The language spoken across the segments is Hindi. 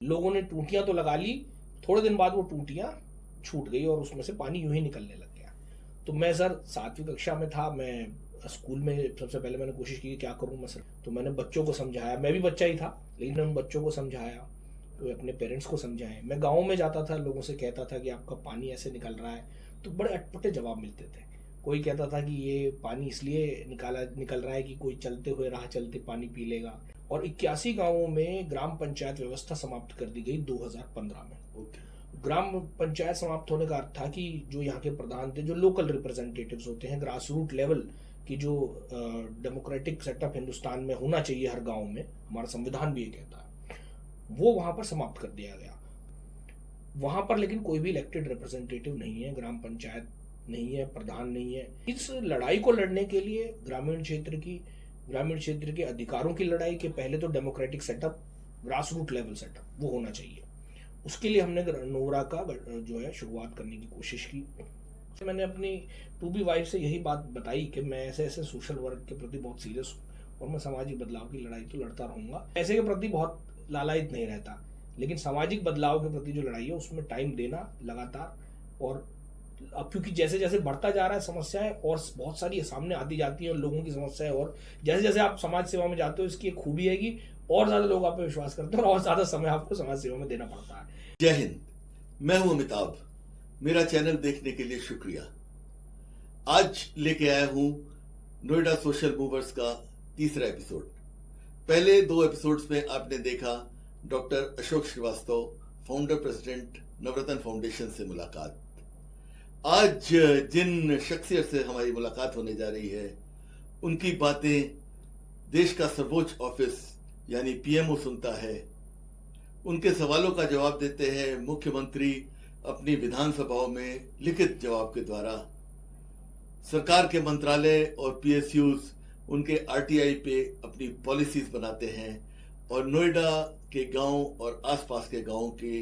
लोगों ने टूटियां तो लगा ली, थोड़े दिन बाद वो टूटियां छूट गई और उसमें से पानी यूं ही निकलने लग गया। तो मैं सर 7वीं कक्षा में था। मैं स्कूल में सबसे पहले मैंने कोशिश की कि क्या करूं मैं सर। तो मैंने बच्चों को समझाया, मैं भी बच्चा ही था, लेकिन मैंने बच्चों को समझाया, तो अपने पेरेंट्स को समझाए। मैं गाँव में जाता था, लोगों से कहता था कि आपका पानी ऐसे निकल रहा है, तो बड़े अटपटे जवाब मिलते थे। कोई कहता था कि ये पानी इसलिए निकल रहा है कि कोई चलते हुए राह चलते पानी पी लेगा। और 81 गांवों में ग्राम पंचायत व्यवस्था समाप्त कर दी गई 2015 में। ग्राम पंचायत समाप्त होने का अर्थ था कि जो यहाँ के प्रधान थे, जो लोकल रिप्रेजेंटेटिव्स होते हैं, ग्रास रूट लेवल की जो डेमोक्रेटिक सेटअप हिंदुस्तान में होना चाहिए हर गांव में, हमारा संविधान भी ये कहता है, वो वहां पर समाप्त कर दिया गया। वहां पर लेकिन कोई भी इलेक्टेड रिप्रेजेंटेटिव नहीं है, ग्राम पंचायत नहीं है, प्रधान नहीं है। इस लड़ाई को लड़ने के लिए ग्रामीण क्षेत्र के अधिकारों की लड़ाई के पहले तो democratic setup, grass root level setup वो होना चाहिए। उसके लिए हमने नोरा का जो है शुरुआत करने की कोशिश की। मैंने अपनी टू बी वाइफ से यही बात बताई कि मैं ऐसे ऐसे सोशल वर्क के प्रति बहुत सीरियस हूँ और मैं सामाजिक बदलाव की लड़ाई तो लड़ता रहूंगा। ऐसे के प्रति बहुत लालायित नहीं रहता, लेकिन सामाजिक बदलाव के प्रति जो लड़ाई है उसमें टाइम देना लगातार। और अब क्योंकि जैसे जैसे बढ़ता जा रहा है समस्याएं और बहुत सारी सामने आती जाती हैं लोगों की समस्याएं, और जैसे जैसे आप समाज सेवा में जाते हो इसकी एक खूबी है कि और ज्यादा लोग आप पे विश्वास करते हैं और ज्यादा समय आपको समाज सेवा में देना पड़ता है। जय हिंद। मैं हूं अमिताभ। मेरा चैनल देखने के लिए शुक्रिया। आज लेके आया हूं नोएडा सोशल मूवर्स का तीसरा एपिसोड। पहले 2 एपिसोड्स में आपने देखा doctor Ashok Srivastava, founder president Navratna foundation से मुलाकात। आज जिन शख्सियत से हमारी मुलाकात होने जा रही है उनकी बातें देश का सर्वोच्च ऑफिस यानी पीएमओ सुनता है। उनके सवालों का जवाब देते हैं मुख्यमंत्री अपनी विधानसभाओं में लिखित जवाब के द्वारा। सरकार के मंत्रालय और पीएसयूज उनके आरटीआई पे अपनी पॉलिसीज बनाते हैं और नोएडा के गांव और आसपास के गांवों के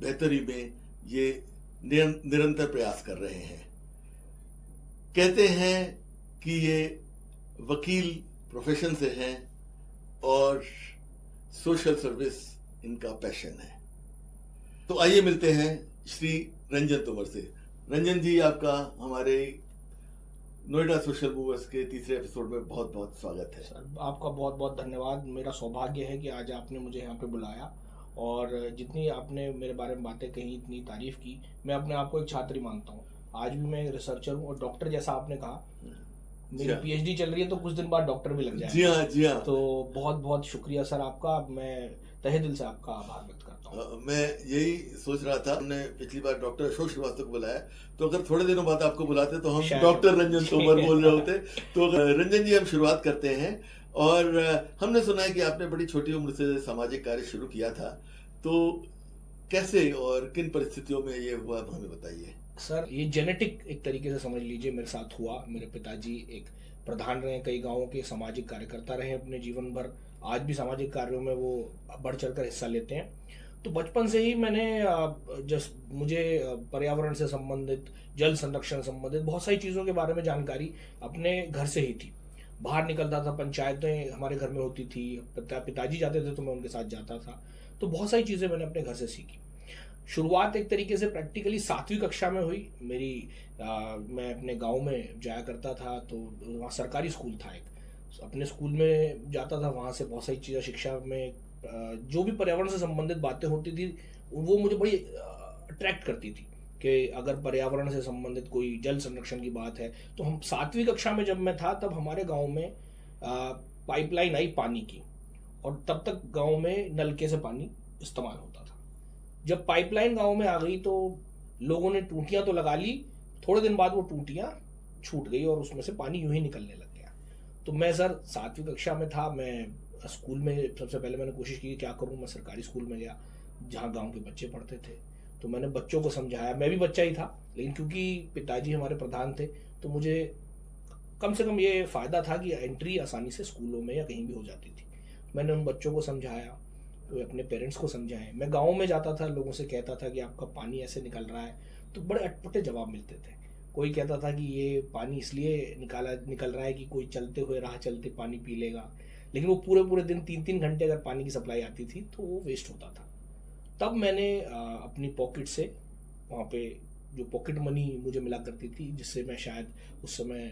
बेहतरी में ये निरंतर प्रयास कर रहे हैं। कहते हैं कि ये वकील प्रोफेशन से हैं और सोशल सर्विस इनका पैशन है। तो आइए मिलते हैं श्री रंजन तोमर से। रंजन जी, आपका हमारे नोएडा सोशल मूवर्स के तीसरे एपिसोड में बहुत बहुत स्वागत है। सर आपका बहुत बहुत धन्यवाद। मेरा सौभाग्य है कि आज आपने मुझे यहाँ पे बुलाया और जितनी आपने मेरे बारे में बातें कही, इतनी तारीफ की, मैं अपने आप को एक छात्र ही मानता हूँ। आज भी मैं रिसर्चर हूँ और डॉक्टर जैसा आपने कहा, मेरी पीएचडी चल रही है तो कुछ दिन बाद डॉक्टर भी लग जाएगा। जी हाँ, जी हाँ। तो बहुत बहुत शुक्रिया सर आपका, मैं तहे दिल से आपका आभार व्यक्त करता हूँ। मैं यही सोच रहा था, हमने पिछली बार डॉक्टर अशोक श्रीवास्तव को बुलाया, तो अगर थोड़े दिनों बाद आपको बुलाते तो हम डॉक्टर रंजन तोमर बोल रहे होते। तो रंजन जी, हम शुरुआत करते हैं। और हमने सुना है कि आपने बड़ी छोटी उम्र से सामाजिक कार्य शुरू किया था, तो कैसे और किन परिस्थितियों में ये हुआ, हमें बताइए। सर ये जेनेटिक एक तरीके से समझ लीजिए मेरे साथ हुआ। मेरे पिताजी एक प्रधान रहे, कई गांवों के सामाजिक कार्यकर्ता रहे अपने जीवन भर, आज भी सामाजिक कार्यों में वो बढ़ चढ़कर हिस्सा लेते हैं। तो बचपन से ही मैंने मुझे पर्यावरण से संबंधित, जल संरक्षण संबंधित बहुत सारी चीज़ों के बारे में जानकारी अपने घर से ही थी। बाहर निकलता था, पंचायतें हमारे घर में होती थी, पिताजी जाते थे तो मैं उनके साथ जाता था। तो बहुत सारी चीज़ें मैंने अपने घर से सीखी। शुरुआत एक तरीके से प्रैक्टिकली 7वीं कक्षा में हुई मेरी। मैं अपने गांव में जाया करता था, तो वहाँ सरकारी स्कूल था एक, अपने स्कूल में जाता था। वहाँ से बहुत सारी चीज़ें शिक्षा में जो भी पर्यावरण से संबंधित बातें होती थी वो मुझे बड़ी अट्रैक्ट करती थी कि अगर पर्यावरण से संबंधित कोई जल संरक्षण की बात है तो हम 7वीं कक्षा में जब मैं था तब हमारे गाँव में पाइपलाइन आई पानी की, और तब तक गाँव में नलके से पानी इस्तेमाल होता था। जब पाइपलाइन गांव में आ गई तो लोगों ने टूटियां तो लगा ली, थोड़े दिन बाद वो टूटियां छूट गई और उसमें से पानी यूं ही निकलने लग गया। तो मैं सर 7वीं कक्षा में था। मैं स्कूल में सबसे पहले मैंने कोशिश की क्या करूं। मैं सरकारी स्कूल में गया जहां गांव के बच्चे पढ़ते थे, तो मैंने बच्चों को समझाया। मैं भी बच्चा ही था, लेकिन क्योंकि पिताजी हमारे प्रधान थे तो मुझे कम से कम ये फायदा था कि एंट्री आसानी से स्कूलों में या कहीं भी हो जाती थी। मैंने उन बच्चों को समझाया, तो अपने पेरेंट्स को समझाएं। मैं गाँव में जाता था, लोगों से कहता था कि आपका पानी ऐसे निकल रहा है, तो बड़े अटपटे जवाब मिलते थे। कोई कहता था कि ये पानी इसलिए निकल रहा है कि कोई चलते हुए राह चलते पानी पी लेगा, लेकिन वो पूरे पूरे दिन 3-3 घंटे अगर पानी की सप्लाई आती थी तो वो वेस्ट होता था। तब मैंने अपनी पॉकेट से वहाँ पे जो पॉकेट मनी मुझे मिला करती थी, जिससे मैं शायद उस समय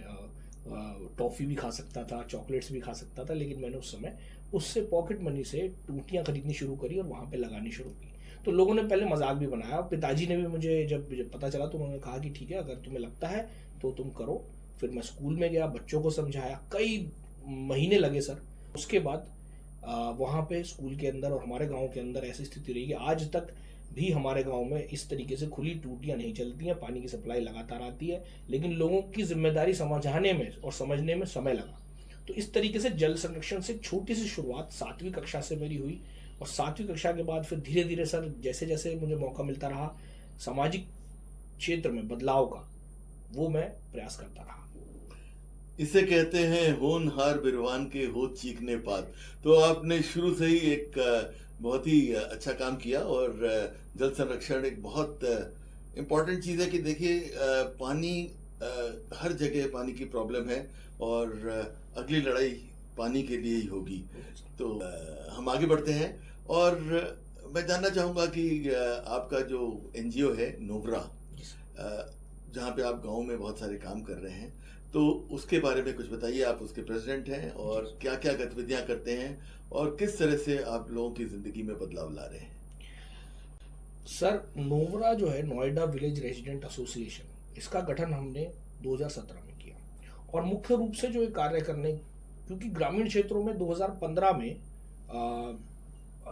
टॉफ़ी भी खा सकता था, चॉकलेट्स भी खा सकता था, लेकिन मैंने उस समय उससे पॉकेट मनी से टूटियाँ खरीदनी शुरू करी और वहाँ पे लगानी शुरू की। तो लोगों ने पहले मजाक भी बनाया, पिताजी ने भी मुझे जब पता चला तो उन्होंने कहा कि ठीक है, अगर तुम्हें लगता है तो तुम करो। फिर मैं स्कूल में गया, बच्चों को समझाया, कई महीने लगे सर। उसके बाद वहाँ पे स्कूल के अंदर और हमारे गांव के अंदर ऐसी स्थिति रही कि आज तक भी हमारे गांव में इस तरीके से खुली टूटियां नहीं चलती हैं, पानी की सप्लाई लगातार आती है, लेकिन लोगों की जिम्मेदारी समझाने में और समझने में समय लगा। तो इस तरीके से जल संरक्षण से एक छोटी सी शुरुआत 7वीं कक्षा से मेरी हुई, और 7वीं कक्षा के बाद फिर धीरे धीरे सर जैसे जैसे मुझे मौका मिलता रहा सामाजिक क्षेत्र में बदलाव का, वो मैं प्रयास करता रहा। इसे कहते हैं होनहार बिरवान के होत चीखने पात। तो आपने शुरू से ही एक बहुत ही अच्छा काम किया, और जल संरक्षण एक बहुत इम्पोर्टेंट चीज़ है कि देखिए पानी हर जगह पानी की प्रॉब्लम है, और अगली लड़ाई पानी के लिए ही होगी। तो हम आगे बढ़ते हैं, और मैं जानना चाहूँगा कि आपका जो एनजीओ है नोवरा, जहाँ पे आप गांव में बहुत सारे काम कर रहे हैं, तो उसके बारे में कुछ बताइए। आप उसके प्रेसिडेंट हैं, और क्या क्या गतिविधियां करते हैं, और किस तरह से आप लोगों की जिंदगी में बदलाव ला रहे हैं। सर नोवरा जो है, नोएडा विलेज रेजिडेंट एसोसिएशन, इसका गठन हमने 2017 में किया, और मुख्य रूप से जो ये कार्य करने, क्योंकि ग्रामीण क्षेत्रों में 2015 में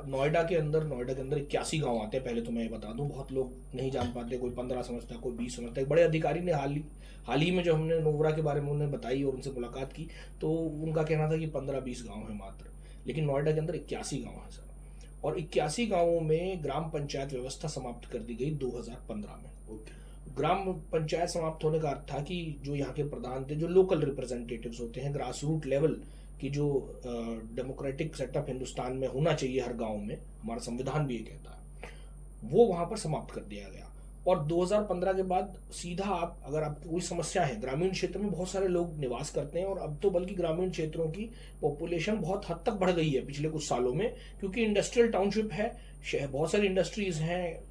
नोएडा के अंदर 81 गांव आते हैं। पहले तो मैं ये बता दूं, बहुत लोग नहीं जान पाते, कोई 15 समझता है, कोई 20 समझता है। बड़े अधिकारी ने हाल ही में जो हमने नोवरा के बारे में उन्हें बताई और उनसे मुलाकात की, तो उनका कहना था कि 15-20 गांव है मात्र, लेकिन नोएडा के अंदर 81 गांव है सर। और 81 गांवों में ग्राम पंचायत व्यवस्था समाप्त कर दी गई 2015 में। ग्राम पंचायत समाप्त होने का अर्थ था कि जो यहाँ के प्रधान थे, जो लोकल रिप्रेजेंटेटिव्स होते हैं, ग्रास रूट लेवल की जो डेमोक्रेटिक सेटअप हिंदुस्तान में होना चाहिए हर गांव में, हमारा संविधान भी ये कहता है, वो वहां पर समाप्त कर दिया गया। और 2015 के बाद सीधा आप, अगर आपको कोई समस्या है, ग्रामीण क्षेत्र में बहुत सारे लोग निवास करते हैं, और अब तो बल्कि ग्रामीण क्षेत्रों की पॉपुलेशन बहुत हद तक बढ़ गई है पिछले कुछ सालों में, क्योंकि इंडस्ट्रियल टाउनशिप है, बहुत सारी इंडस्ट्रीज हैं,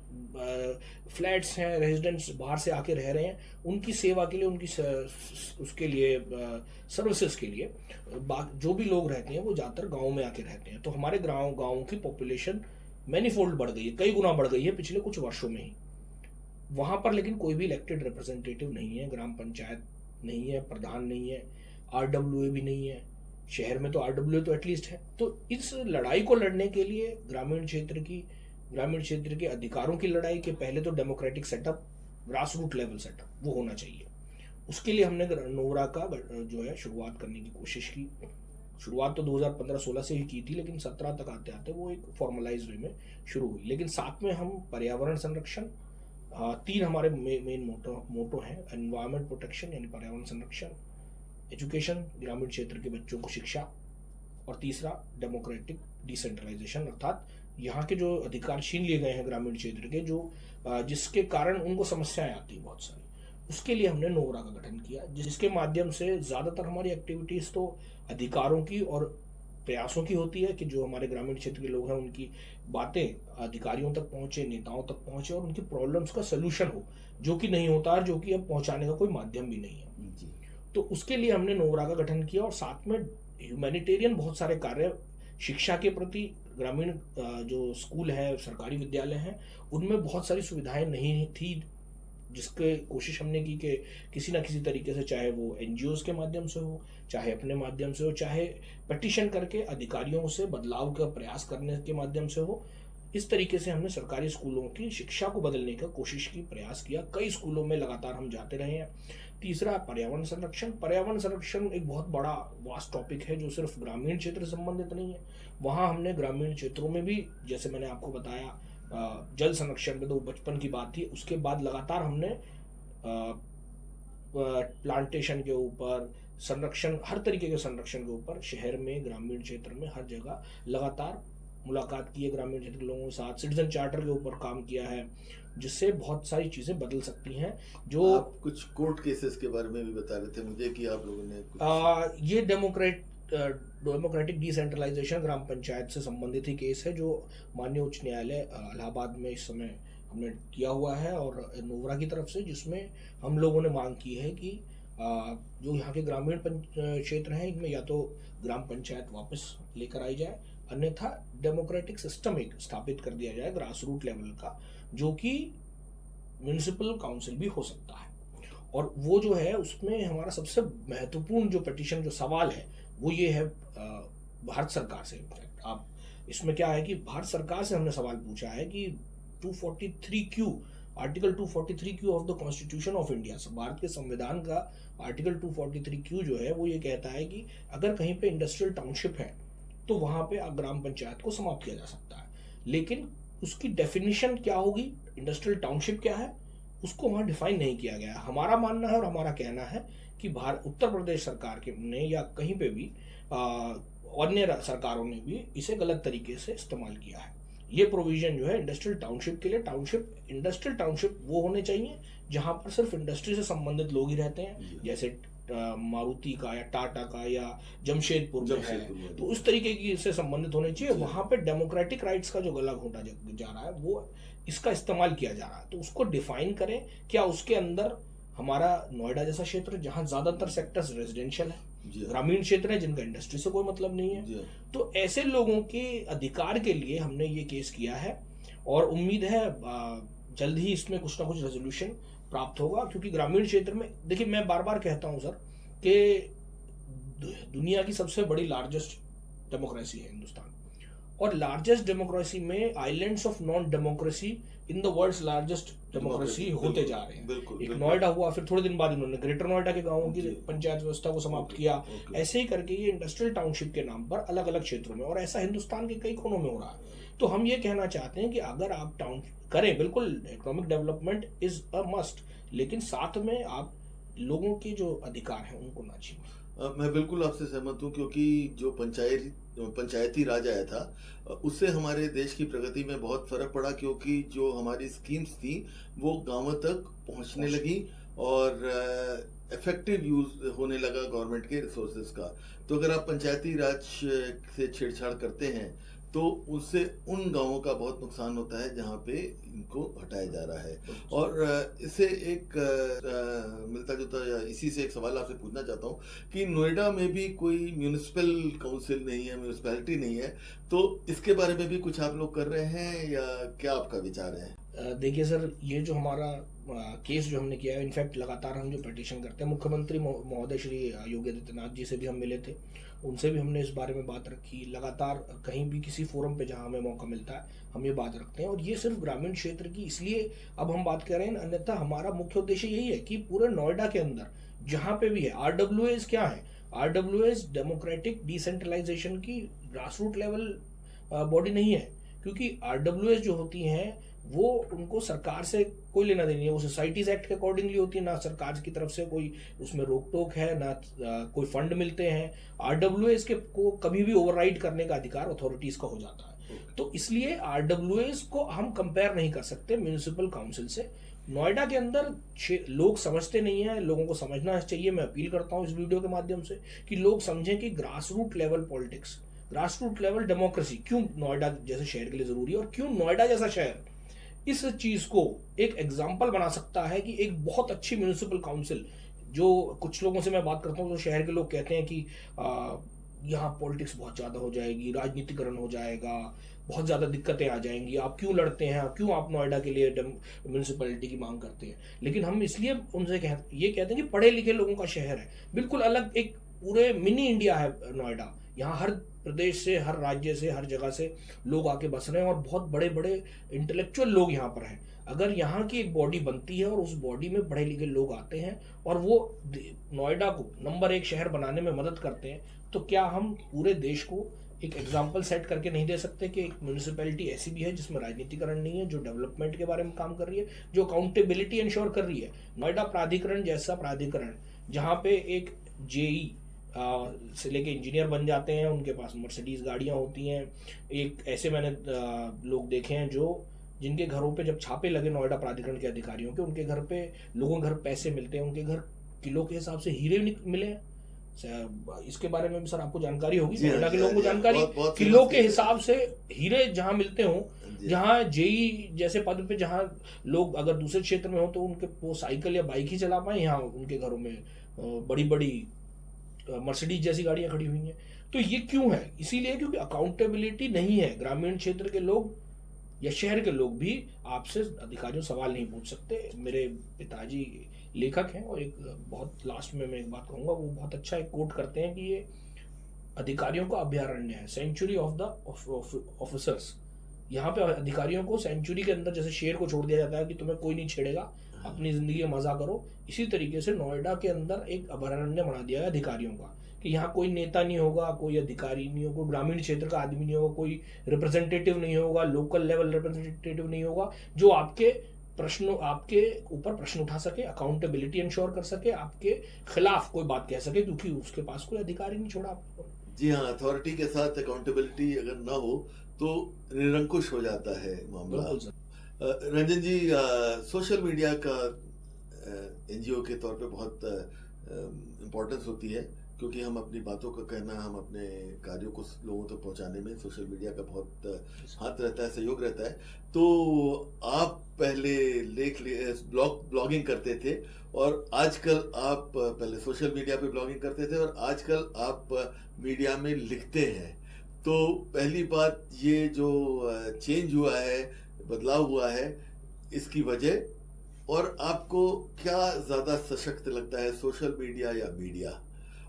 फ्लैट्स हैं, रेजिडेंट्स बाहर से आके रह रहे हैं, उनकी सेवा के लिए, उनकी उसके लिए, सर्विसेज के लिए जो भी लोग रहते हैं वो ज़्यादातर गाँव में आके रहते हैं। तो हमारे गाँव की पॉपुलेशन मैनीफोल्ड बढ़ गई है, कई गुना बढ़ गई है पिछले कुछ वर्षों में ही। वहां पर लेकिन कोई भी इलेक्टेड रिप्रेजेंटेटिव नहीं है, ग्राम पंचायत नहीं है, प्रधान नहीं है, आरडब्ल्यूए भी नहीं है। शहर में तो आरडब्ल्यूए तो एटलीस्ट है। तो इस लड़ाई को लड़ने के लिए ग्रामीण क्षेत्र के अधिकारों की लड़ाई के पहले तो democratic setup, grass root level setup वो होना चाहिए। उसके लिए हमने नोवरा का जो है शुरुआत करने की कोशिश की। शुरुआत तो 2015-16 से ही की थी, लेकिन 17 तक आते आते वो एक फॉर्मलाइज वे में शुरू हुई। लेकिन साथ में हम पर्यावरण संरक्षण, 3 हमारे मेन मोटो हैं, एनवायरमेंट प्रोटेक्शन यानी पर्यावरण संरक्षण, एजुकेशन ग्रामीण क्षेत्र के बच्चों को शिक्षा, और तीसरा डेमोक्रेटिक डिसेंट्रलाइजेशन, अर्थात यहाँ के जो अधिकार छीन लिए गए हैं ग्रामीण क्षेत्र के, जो जिसके कारण उनको समस्याएं आती हैं बहुत सारी, उसके लिए हमने नोवरा का गठन किया, जिसके माध्यम से ज़्यादातर हमारी एक्टिविटीज़ तो अधिकारों की और प्रयासों की होती है कि जो हमारे ग्रामीण क्षेत्र के लोग हैं उनकी बातें अधिकारियों तक पहुंचे, नेताओं तक पहुंचे, और उनकी प्रॉब्लम्स का सोल्यूशन हो, जो कि नहीं होता है, जो कि अब पहुंचाने का कोई माध्यम भी नहीं है। तो उसके लिए हमने नोवरा का गठन किया, और साथ में ह्यूमैनिटेरियन बहुत सारे कार्य, शिक्षा के प्रति ग्रामीण जो स्कूल है, सरकारी विद्यालय हैं, उनमें बहुत सारी सुविधाएं नहीं थी, जिसके कोशिश हमने की कि किसी ना किसी तरीके से, चाहे वो एनजीओज के माध्यम से हो, चाहे अपने माध्यम से हो, चाहे पिटीशन करके अधिकारियों से बदलाव का प्रयास करने के माध्यम से हो, इस तरीके से हमने सरकारी स्कूलों की शिक्षा को बदलने का कोशिश की, प्रयास किया। कई स्कूलों में लगातार हम जाते रहे हैं। तीसरा पर्यावरण संरक्षण। पर्यावरण संरक्षण एक बहुत बड़ा वास्ट टॉपिक है, जो सिर्फ ग्रामीण क्षेत्र से संबंधित नहीं है। वहाँ हमने ग्रामीण क्षेत्रों में भी, जैसे मैंने आपको बताया, जल संरक्षण में तो बचपन की बात थी, उसके बाद लगातार हमने प्लांटेशन के ऊपर, संरक्षण, हर तरीके के संरक्षण के ऊपर, शहर में, ग्रामीण क्षेत्र में, हर जगह लगातार मुलाकात की है ग्रामीण क्षेत्र के लोगों के साथ। सिटीजन चार्टर के ऊपर काम किया है, जिससे बहुत सारी चीजें बदल सकती हैं। आप कुछ कोर्ट केसेस के बारे में भी बता रहे थे मुझे कि आप लोगों ने ये डेमोक्रेटिक डिसेंट्रलाइजेशन ग्राम पंचायत से संबंधित ही केस है, जो माननीय उच्च न्यायालय इलाहाबाद में इस समय हमने किया हुआ है, और नोवरा की तरफ से, जिसमें हम लोगों ने मांग की है कि जो यहाँ के ग्रामीण क्षेत्र हैं इनमें या तो ग्राम पंचायत वापस लेकर आई जाए, अन्यथा डेमोक्रेटिक सिस्टम एक स्थापित कर दिया जाए ग्रास रूट लेवल का, जो कि म्यूनिसिपल काउंसिल भी हो सकता है। और वो जो है उसमें हमारा सबसे महत्वपूर्ण जो पिटीशन, जो सवाल है, वो ये है भारत सरकार से। इनफैक्ट आप इसमें क्या है कि भारत सरकार से हमने सवाल पूछा है कि 243Q, article 243Q of the constitution of India, Bharat के संविधान का आर्टिकल 243Q जो है वो ये कहता है कि अगर कहीं पे इंडस्ट्रियल टाउनशिप है तो वहां पे ग्राम पंचायत को समाप्त किया जा सकता है, लेकिन उसकी डेफिनेशन क्या होगी, इंडस्ट्रियल टाउनशिप क्या है, उसको वहां डिफाइन नहीं किया गया है। हमारा मानना है और हमारा कहना है कि उत्तर प्रदेश सरकार के ने या कहीं पे भी अन्य सरकारों ने भी इसे गलत तरीके से इस्तेमाल किया है। ये प्रोविजन जो है इंडस्ट्रियल टाउनशिप के लिए, इंडस्ट्रियल टाउनशिप वो होने चाहिए जहां पर सिर्फ इंडस्ट्री से संबंधित लोग ही रहते हैं, जैसे मारुति का या टाटा का या जमशेदपुर में है, तो उस तरीके की से संबंधित होने चाहिए। वहां पे डेमोक्रेटिक राइट्स का जो गला घोंटा जा रहा है वो इसका इस्तेमाल किया जा रहा है, तो उसको डिफाइन करें। क्या उसके अंदर हमारा नोएडा जैसा क्षेत्र जहां ज्यादातर सेक्टर्स रेजिडेंशियल है, ग्रामीण क्षेत्र है जिनका इंडस्ट्री से कोई मतलब नहीं है, तो ऐसे लोगों के अधिकार के लिए हमने ये केस किया है, और उम्मीद है जल्द ही इसमें कुछ ना कुछ रेजोल्यूशन प्राप्त होगा। क्योंकि ग्रामीण क्षेत्र में देखिए, मैं बार बार कहता हूं सर कि दुनिया की सबसे बड़ी लार्जेस्ट डेमोक्रेसी है हिंदुस्तान, और लार्जेस्ट डेमोक्रेसी में islands of non democracy in the world's largest democracy होते जा रहे हैं। एक नोएडा हुआ, फिर थोड़े दिन बाद इन्होंने ग्रेटर नोएडा के गांवों की पंचायत व्यवस्था को समाप्त किया। ऐसे ही करके ये इंडस्ट्रियल टाउनशिप के नाम पर अलग अलग क्षेत्रों में, और ऐसा हिंदुस्तान के कई कोनों में हो रहा है। तो हम ये कहना चाहते हैं कि अगर आप टाउन करें, बिल्कुल economic development is a must, लेकिन साथ में आप लोगों के जो अधिकार हैं उनको ना छीनें। मैं बिल्कुल आपसे सहमत हूँ, क्योंकि जो पंचायती राज आया था उससे हमारे देश की प्रगति में बहुत फर्क पड़ा, क्योंकि जो हमारी स्कीम्स थी वो गांवों तक पहुंचने लगी और इफेक्टिव यूज होने लगा गवर्नमेंट के रिसोर्सेज का। तो अगर आप पंचायती राज से छेड़छाड़ करते हैं तो उससे उन गांवों का बहुत नुकसान होता है जहां पे इनको हटाया जा रहा है। और इससे एक मिलता जुलता, इसी से एक सवाल आपसे पूछना चाहता हूं कि नोएडा में भी कोई म्यूनिसिपल काउंसिल नहीं है, म्यूनिसिपैलिटी नहीं है, तो इसके बारे में भी कुछ आप लोग कर रहे हैं या क्या आपका विचार है? देखिए सर, ये जो हमारा केस जो हमने किया है, इनफैक्ट लगातार हम जो पिटीशन करते हैं, मुख्यमंत्री महोदय श्री योगी आदित्यनाथ जी से भी हम मिले थे, उनसे भी हमने इस बारे में बात रखी। लगातार कहीं भी किसी फोरम पे जहां हमें मौका मिलता है हम ये बात रखते हैं, और ये सिर्फ ग्रामीण क्षेत्र की इसलिए अब हम बात कर रहे हैं, अन्यथा हमारा मुख्य उद्देश्य यही है कि पूरे नोएडा के अंदर जहां पे भी है, RWAs क्या है, RWAs डेमोक्रेटिक डिसेंट्रलाइजेशन की ग्रास रूट लेवल बॉडी नहीं है, क्योंकि RWAs जो होती हैं वो उनको सरकार से कोई लेना देनी है, वो सोसाइटीज एक्ट के अकॉर्डिंगली होती है, ना सरकार की तरफ से कोई उसमें रोक टोक है, ना कोई फंड मिलते हैं। RWAs के को कभी भी ओवरराइड करने का अधिकार अथॉरिटीज का हो जाता है, तो इसलिए RWAs को हम कंपेयर नहीं कर सकते म्यूनिसिपल काउंसिल से। नोएडा के अंदर लोग समझते नहीं है, लोगों को समझना चाहिए। मैं अपील करता हूं इस वीडियो के माध्यम से कि लोग समझें कि grass root level politics, grass root level democracy क्यों नोएडा जैसे शहर के लिए जरूरी है, और क्यों नोएडा जैसा शहर इस चीज को एक एग्जाम्पल बना सकता है कि एक बहुत अच्छी म्यूनिसिपल काउंसिल, जो कुछ लोगों से मैं बात करता हूँ तो शहर के लोग कहते हैं कि यहाँ पॉलिटिक्स बहुत ज्यादा हो जाएगी, राजनीतिकरण हो जाएगा, बहुत ज्यादा दिक्कतें आ जाएंगी, आप क्यों लड़ते हैं, क्यों आप नोएडा के लिए म्यूनिसिपैलिटी की मांग करते हैं। लेकिन हम इसलिए उनसे ये कहते हैं कि पढ़े लिखे लोगों का शहर है, बिल्कुल अलग एक पूरे मिनी इंडिया है नोएडा। यहाँ हर प्रदेश से, हर राज्य से, हर जगह से लोग आके बस रहे हैं, और बहुत बड़े बड़े इंटेलेक्चुअल लोग यहाँ पर हैं। अगर यहाँ की एक बॉडी बनती है और उस बॉडी में पढ़े लिखे लोग आते हैं और वो नोएडा को नंबर 1 शहर बनाने में मदद करते हैं, तो क्या हम पूरे देश को एक एग्जाम्पल सेट करके नहीं दे सकते कि एक म्यूनिसिपैलिटी ऐसी भी है जिसमें राजनीतिकरण नहीं है, जो डेवलपमेंट के बारे में काम कर रही है, जो अकाउंटेबिलिटी इंश्योर कर रही है। नोएडा प्राधिकरण जैसा प्राधिकरण जहाँ पे एक जेई से लेके इंजीनियर बन जाते हैं, उनके पास मर्सिडीज गाड़ियां होती हैं। एक ऐसे मैंने लोग देखे हैं जिनके घरों पे जब छापे लगे नोएडा प्राधिकरण के अधिकारियों के, उनके घर पे लोगों के घर पैसे मिलते हैं, उनके घर किलो के हिसाब से हीरे मिले हैं। इसके बारे में भी सर आपको जानकारी होगी, जी हाँ, नोएडा के जी लोगों को हाँ, जानकारी, बहुत किलो famous के है। हिसाब से हीरे जहां मिलते हों, जी। जहां जेई जैसे पद पे जहां लोग अगर दूसरे क्षेत्र में हो तो उनके वो साइकिल या बाइक ही चला पाए, यहाँ उनके घरों में बड़ी बड़ी मर्सिडीज जैसी गाड़ियां खड़ी हुई हैं। तो ये क्यों है? इसीलिए क्योंकि अकाउंटेबिलिटी नहीं है। ग्रामीण क्षेत्र के लोग या शहर के लोग भी आपसे अधिकारियों सवाल नहीं पूछ सकते। मेरे पिताजी लेखक हैं और एक बहुत लास्ट में मैं एक बात कहूंगा, वो बहुत अच्छा एक कोट करते हैं कि ये अधिकारियों का अभ्यारण्य है, सेंचुरी ऑफ द ऑफिसर्स। यहाँ पे अधिकारियों को सेंचुरी के अंदर जैसे शेर को छोड़ दिया जाता है कि तुम्हें कोई नहीं छेड़ेगा, अपनी जिंदगी में मजा करो, इसी तरीके से नोएडा के अंदर एक अभयारण्य बना दिया है अधिकारियों का कि यहाँ कोई नेता नहीं होगा, कोई अधिकारी नहीं होगा, कोई ग्रामीण क्षेत्र का आदमी नहीं होगा, कोई रिप्रेजेंटेटिव नहीं होगा, लोकल लेवल रिप्रेजेंटेटिव नहीं होगा जो आपके प्रश्नों आपके ऊपर प्रश्न उठा सके, अकाउंटेबिलिटी इंश्योर कर सके, आपके खिलाफ कोई बात कह सके, क्योंकि उसके पास कोई अधिकारी नहीं छोड़ा आपको। जी हाँ, अथॉरिटी के साथ अकाउंटेबिलिटी अगर ना हो तो निरंकुश हो जाता है मामला। बिल्कुल सर। रंजन जी, सोशल मीडिया का एनजीओ के तौर पे बहुत इम्पोर्टेंस होती है, क्योंकि हम अपनी बातों का कहना, हम अपने कार्यों को लोगों तक पहुंचाने में सोशल मीडिया का बहुत हाथ रहता है, सहयोग रहता है। तो आप पहले ब्लॉगिंग करते थे और आजकल आप पहले सोशल मीडिया पे ब्लॉगिंग करते थे और आजकल आप मीडिया में लिखते हैं। तो पहली बात, ये जो चेंज हुआ है, बदलाव हुआ है, इसकी वजह, और आपको क्या ज्यादा सशक्त लगता है, सोशल मीडिया या मीडिया?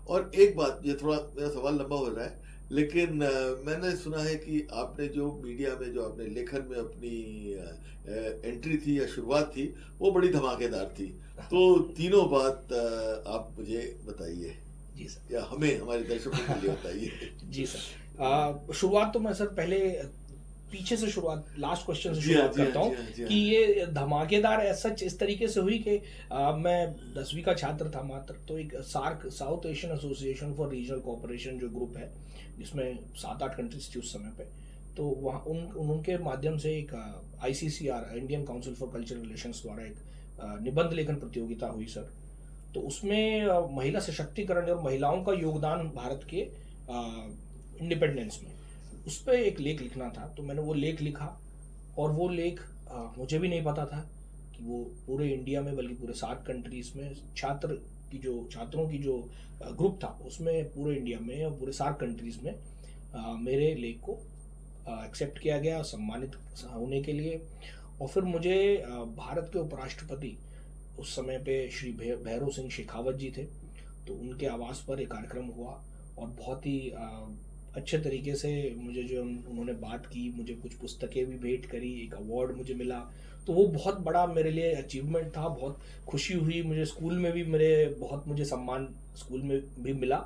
और एक बात, ये थोड़ा मेरा सवाल लंबा हो रहा है, लेकिन मैंने सुना है कि आपने जो मीडिया में, जो आपने लेखन में अपनी एंट्री थी या शुरुआत थी, वो बड़ी धमाकेदार थी। तो तीनों बात आप मुझे बताइए। जी सर। या हमें, हमारे दर्शकों के लिए बताइए। जी सर। शुरुआत तो मैं सर पहले पीछे से शुरुआत, लास्ट क्वेश्चन से जी हाँ, शुरुआत जी हाँ, करता हूँ जी हाँ, जी हाँ। कि ये धमाकेदार सच इस तरीके से हुई कि मैं 10वीं का छात्र था मात्र, तो एक SAARC, South Asian Association for Regional Cooperation जो ग्रुप है, जिसमें 7-8 कंट्रीज थी उस समय पे, तो वहाँ उनके माध्यम से एक ICCR, Indian council for cultural relations द्वारा एक निबंध लेखन प्रतियोगिता हुई सर। तो उसमें महिला सशक्तिकरण और महिलाओं का योगदान भारत के इंडिपेंडेंस में, उस पर एक लेख लिखना था। तो मैंने वो लेख लिखा और वो लेख मुझे भी नहीं पता था कि वो पूरे इंडिया में, बल्कि पूरे 7 कंट्रीज में छात्रों की जो ग्रुप था उसमें पूरे इंडिया में और पूरे 7 कंट्रीज में मेरे लेख को एक्सेप्ट किया गया, सम्मानित होने के लिए। और फिर मुझे भारत के उपराष्ट्रपति उस समय पे श्री भैरव सिंह शेखावत जी थे, तो उनके आवास पर एक कार्यक्रम हुआ और बहुत ही अच्छे तरीके से मुझे जो उन्होंने बात की, मुझे कुछ पुस्तकें भी भेंट करी, एक अवार्ड मुझे मिला। तो वो बहुत बड़ा मेरे लिए अचीवमेंट था, बहुत खुशी हुई मुझे। स्कूल में भी मुझे सम्मान स्कूल में भी मिला।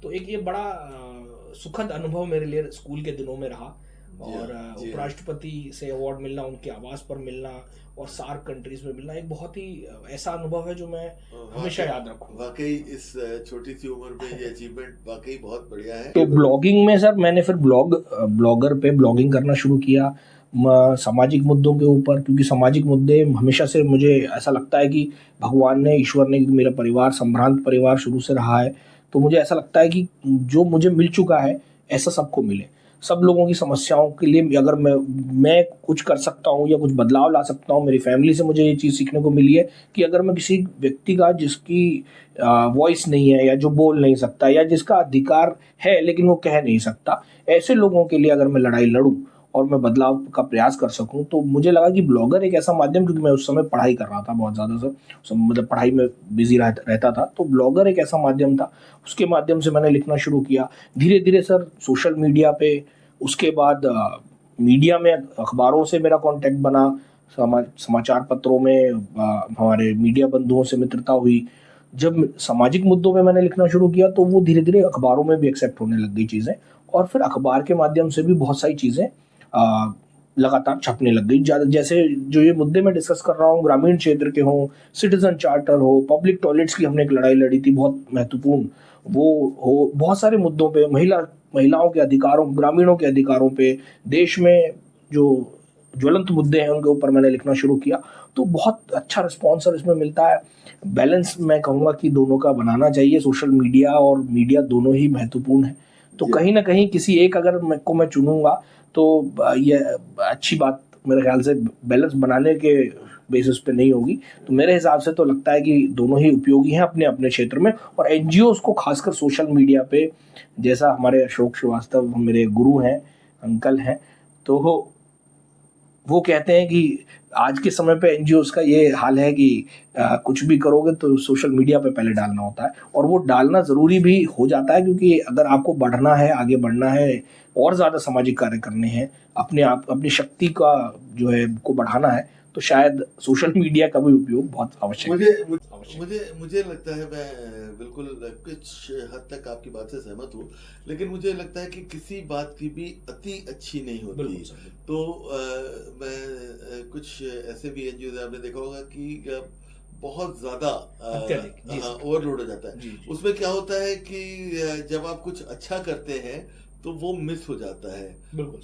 तो एक ये बड़ा सुखद अनुभव मेरे लिए स्कूल के दिनों में रहा। और उपराष्ट्रपति से अवार्ड मिलना, उनके आवास पर मिलना और सार्क कंट्रीज में मिलना, एक बहुत ही ऐसा अनुभव है जो मैं हमेशा याद रखूंगा। वाकई इस छोटी सी उम्र में ये अचीवमेंट वाकई बहुत बढ़िया है। तो ब्लॉगिंग में सर मैंने फिर ब्लॉगर पे ब्लॉगिंग करना शुरू किया सामाजिक मुद्दों के ऊपर, क्योंकि सामाजिक मुद्दे हमेशा से मुझे ऐसा लगता है कि भगवान ने, ईश्वर ने, मेरा परिवार संभ्रांत परिवार शुरू से रहा है, तो मुझे ऐसा लगता है कि जो मुझे मिल चुका है ऐसा सबको मिले। सब लोगों की समस्याओं के लिए अगर मैं कुछ कर सकता हूँ या कुछ बदलाव ला सकता हूँ। मेरी फैमिली से मुझे ये चीज़ सीखने को मिली है कि अगर मैं किसी व्यक्ति का, जिसकी वॉइस नहीं है या जो बोल नहीं सकता या जिसका अधिकार है लेकिन वो कह नहीं सकता, ऐसे लोगों के लिए अगर मैं लड़ाई लड़ूं और मैं बदलाव का प्रयास कर सकूं, तो मुझे लगा कि ब्लॉगर एक ऐसा माध्यम, क्योंकि मैं उस समय पढ़ाई कर रहा था बहुत ज़्यादा सर, मतलब पढ़ाई में बिजी रहता था, तो ब्लॉगर एक ऐसा माध्यम था। उसके माध्यम से मैंने लिखना शुरू किया धीरे धीरे सर, सोशल मीडिया पे। उसके बाद मीडिया में, अखबारों से मेरा कांटेक्ट बना, समाचार पत्रों में हमारे मीडिया बंधुओं से मित्रता हुई। जब सामाजिक मुद्दों पे मैंने लिखना शुरू किया तो वो धीरे धीरे अखबारों में भी एक्सेप्ट होने लग गई चीज़ें, और फिर अखबार के माध्यम से भी बहुत सारी चीज़ें लगातार छपने लग गई। जैसे जो ये मुद्दे मैं डिस्कस कर रहा हूँ, ग्रामीण क्षेत्र के हों, सिटीजन चार्टर हो, पब्लिक टॉयलेट्स की हमने एक लड़ाई लड़ी थी बहुत महत्वपूर्ण, वो हो, बहुत सारे मुद्दों पे, महिलाओं के अधिकारों, ग्रामीणों के अधिकारों पे, देश में जो ज्वलंत मुद्दे हैं उनके ऊपर मैंने लिखना शुरू किया, तो बहुत अच्छा रिस्पॉन्स इसमें मिलता है। बैलेंस मैं कहूँगा कि दोनों का बनाना चाहिए, सोशल मीडिया और मीडिया दोनों ही महत्वपूर्ण है। तो कहीं ना कहीं किसी एक अगर मैं चुनूंगा तो ये अच्छी बात मेरे ख्याल से बैलेंस बनाने के बेसिस पे नहीं होगी। तो मेरे हिसाब से तो लगता है कि दोनों ही उपयोगी हैं अपने अपने क्षेत्र में। और एनजीओज को खासकर सोशल मीडिया पे, जैसा हमारे अशोक श्रीवास्तव मेरे गुरु हैं, अंकल हैं, तो वो कहते हैं कि आज के समय पे एनजीओज का ये हाल है कि कुछ भी करोगे तो सोशल मीडिया पे पहले डालना होता है, और वो डालना ज़रूरी भी हो जाता है, क्योंकि अगर आपको बढ़ना है, आगे बढ़ना है और ज़्यादा सामाजिक कार्य करने हैं, अपने आप अपनी शक्ति का जो है को बढ़ाना है, तो शायद सोशल मीडिया का भी उपयोग बहुत आवश्यक है। मुझे लगता है, मैं बिल्कुल कुछ हद तक आपकी बात से सहमत हूँ, लेकिन मुझे लगता है कि किसी बात की भी अति अच्छी नहीं होती। तो मैं कुछ ऐसे भी एनजीओ आपने देखा होगा कि बहुत ज्यादा ओवरलोड हो जाता है। उसमें क्या होता है कि जब आप कुछ अच्छा करते हैं तो वो मिस हो जाता है,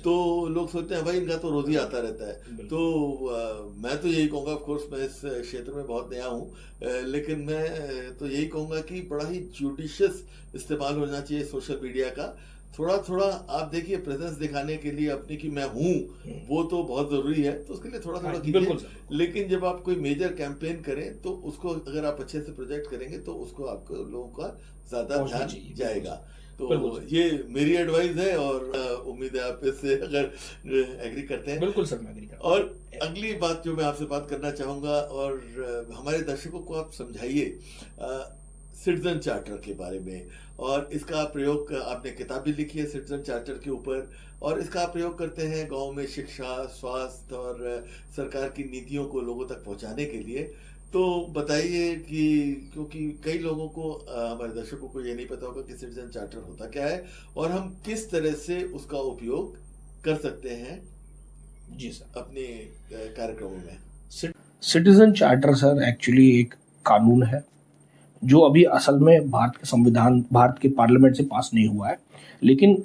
तो लोग सोचते हैं भाई इनका तो रोज ही आता रहता है। तो मैं तो यही कहूँगा, ऑफ कोर्स मैं इस क्षेत्र में बहुत नया हूँ, लेकिन मैं तो यही कहूँगा कि बड़ा ही जुडिशियस इस्तेमाल होना चाहिए सोशल मीडिया का। थोड़ा थोड़ा आप देखिए, प्रेजेंस दिखाने के लिए अपनी कि मैं हूँ, वो तो बहुत जरूरी है, तो उसके लिए थोड़ा थोड़ा कीजिए। लेकिन जब आप कोई मेजर कैंपेन करें तो उसको अगर आप अच्छे से प्रोजेक्ट करेंगे तो उसको आपको लोगों का ज्यादा ध्यान जाएगा। तो ये मेरी एडवाइस है, और उम्मीद है आप इससे अगर एग्री करते हैं। बिल्कुल सर, मैं एग्री करता हूं। और अगली बात जो मैं आपसे बात करना चाहूंगा, और हमारे दर्शकों को आप समझाइए सिटीजन चार्टर के बारे में। और इसका प्रयोग, आपने किताब भी लिखी है सिटीजन चार्टर के ऊपर, और इसका आप प्रयोग करते हैं गांव में शिक्षा, स्वास्थ्य और सरकार की नीतियों को लोगों तक पहुंचाने के लिए। तो बताइए कि क्योंकि कई लोगों को, हमारे दर्शकों को ये नहीं पता होगा कि सिटीजन चार्टर होता क्या है और हम किस तरह से उसका उपयोग कर सकते हैं जी सर अपने कार्यक्रमों में। सिटीजन चार्टर सर एक्चुअली एक कानून है जो अभी असल में भारत के संविधान, भारत के पार्लियामेंट से पास नहीं हुआ है, लेकिन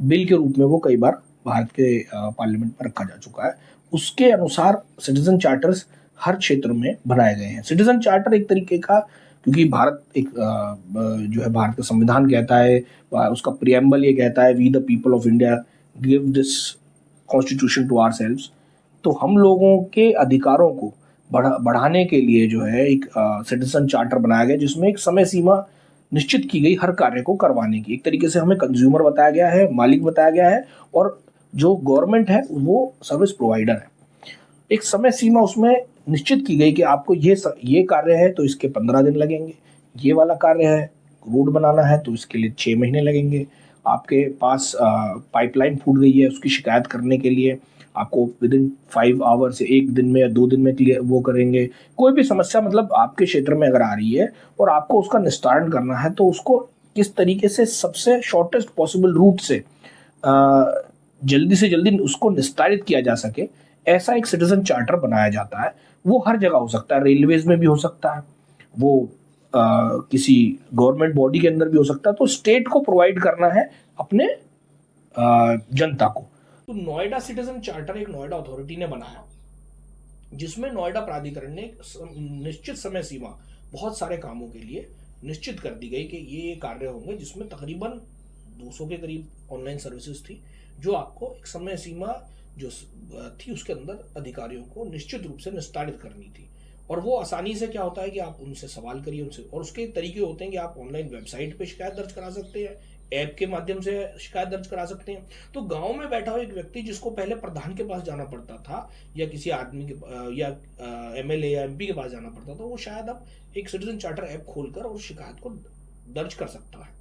बिल के रूप में वो कई बार भारत के पार्लियामेंट में रखा जा चुका है। उसके अनुसार सिटीजन चार्टर्स हर क्षेत्र में बनाए गए हैं। सिटीजन चार्टर एक तरीके का, क्योंकि भारत एक जो है भारत का संविधान कहता है, उसका प्रियम्बल ये कहता है, we the people of India give this constitution to ourselves. तो हम लोगों के अधिकारों को बढ़ाने के लिए जो है एक सिटीजन चार्टर बनाया गया, जिसमें एक समय सीमा निश्चित की गई हर कार्य को करवाने की। एक तरीके से हमें कंज्यूमर बताया गया है, मालिक बताया गया है, और जो गवर्नमेंट है वो सर्विस प्रोवाइडर है। एक समय सीमा उसमें निश्चित की गई कि आपको ये कार्य है तो इसके 15 दिन लगेंगे, ये वाला कार्य है रोड बनाना है तो इसके लिए 6 महीने लगेंगे, आपके पास पाइपलाइन फूट गई है उसकी शिकायत करने के लिए आपको विदिन 5 आवर्स से 1 दिन में या 2 दिन में क्लियर वो करेंगे। कोई भी समस्या मतलब आपके क्षेत्र में अगर आ रही है और आपको उसका निस्तारण करना है तो उसको किस तरीके से सबसे शॉर्टेस्ट पॉसिबल रूट से जल्दी से जल्दी उसको निस्तारित किया जा सके, ऐसा एक सिटीजन चार्टर बनाया जाता है। वो हर जगह हो सकता है, रेलवेज में भी हो सकता है, वो किसी गवर्नमेंट बॉडी के अंदर भी हो सकता है। तो स्टेट को प्रोवाइड करना है अपने जनता को। तो नोएडा सिटीजन चार्टर एक नोएडा अथॉरिटी ने बनाया, जिसमें नोएडा प्राधिकरण ने निश्चित समय सीमा बहुत सारे कामों के लिए निश्चित कर दी गई कि ये कार्य होंगे, जिसमें तकरीबन 200 के करीब ऑनलाइन सर्विसेज थी, जो आपको एक समय सीमा जो थी उसके अंदर अधिकारियों को निश्चित रूप से निस्तारित करनी थी। और वो आसानी से क्या होता है कि आप उनसे सवाल करिए उनसे, और उसके तरीके होते हैं कि आप ऑनलाइन वेबसाइट पे शिकायत दर्ज करा सकते हैं, ऐप के माध्यम से शिकायत दर्ज करा सकते हैं। तो गांव में बैठा हुआ एक व्यक्ति जिसको पहले प्रधान के पास जाना पड़ता था या किसी आदमी के या एमएलए या एमपी के पास जाना पड़ता था, वो शायद अब एक सिटीजन चार्टर ऐप खोलकर उस शिकायत को दर्ज कर सकता है।